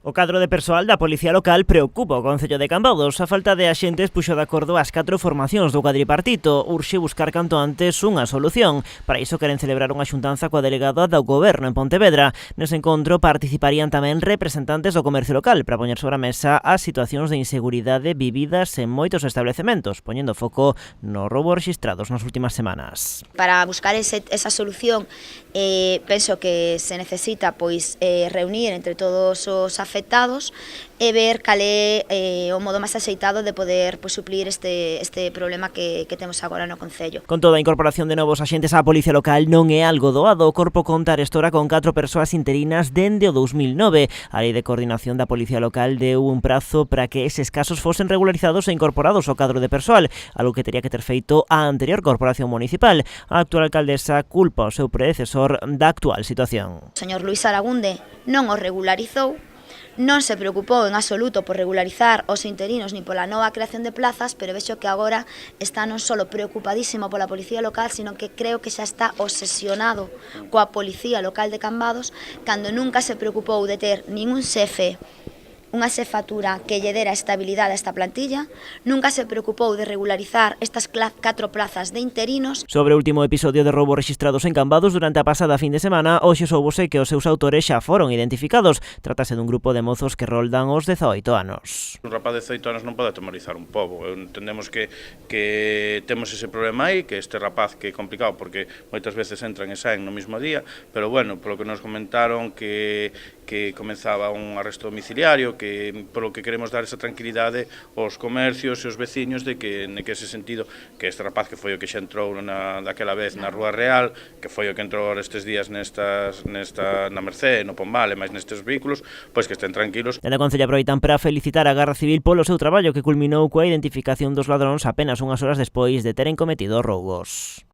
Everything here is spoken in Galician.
O cadro de persoal da Policía Local preocupa o Concello de Cambados. A falta de axentes puxo de acordo as 4 formacións do cuadripartito. Urxe buscar canto antes unha solución. Para iso queren celebrar unha xuntanza coa delegada do Goberno en Pontevedra. Nese encontro participarían tamén representantes do comercio local para poñer sobre a mesa as situacións de inseguridade vividas en moitos establecementos, poñendo foco nos roubos rexistrados nas últimas semanas. Para buscar esa solución, penso que se necesita reunir entre todos os afectados e ver cal é o modo máis axeitado de poder suplir este problema que temos agora no Concello. Con toda a incorporación de novos axentes á Policía Local non é algo doado. O Corpo conta arestora con 4 persoas interinas dende o 2009. A Lei de Coordinación da Policía Local deu un prazo para que eses casos fosen regularizados e incorporados ao cadro de persoal, algo que teria que ter feito a anterior corporación municipal. A actual alcaldesa culpa o seu predecesor da actual situación. O señor Luís Aragunde non o regularizou, non se preocupou en absoluto por regularizar os interinos ni pola nova creación de plazas, pero vexo que agora está non só preocupadísimo pola Policía Local, sino que creo que xa está obsesionado coa Policía Local de Cambados, cando nunca se preocupou de ter ningún xefe, unha xefatura que lle dera estabilidade a esta plantilla, nunca se preocupou de regularizar estas 4 plazas de interinos. Sobre o último episodio de roubos rexistrados en Cambados durante a pasada fin de semana, hoxe soubose que os seus autores xa foron identificados. Trátase dun grupo de mozos que roldan os 18 anos. Un rapaz de 18 anos non pode atemorizar un pobo. Entendemos que temos ese problema aí, que este rapaz que é complicado porque moitas veces entran e saen no mesmo día, pero bueno, polo que nos comentaron que comenzaba un arresto domiciliario, que polo que queremos dar esa tranquilidade aos comercios e aos veciños de que ese sentido, que este rapaz que foi o que xa entrou daquela vez na Rúa Real, que foi o que entrou estes días na Mercé, no Pombal e máis nestes vehículos, pois que estén tranquilos. Dende o Concello aproveitan para felicitar a Garda Civil polo seu traballo que culminou coa identificación dos ladróns apenas unhas horas despois de teren cometido roubos.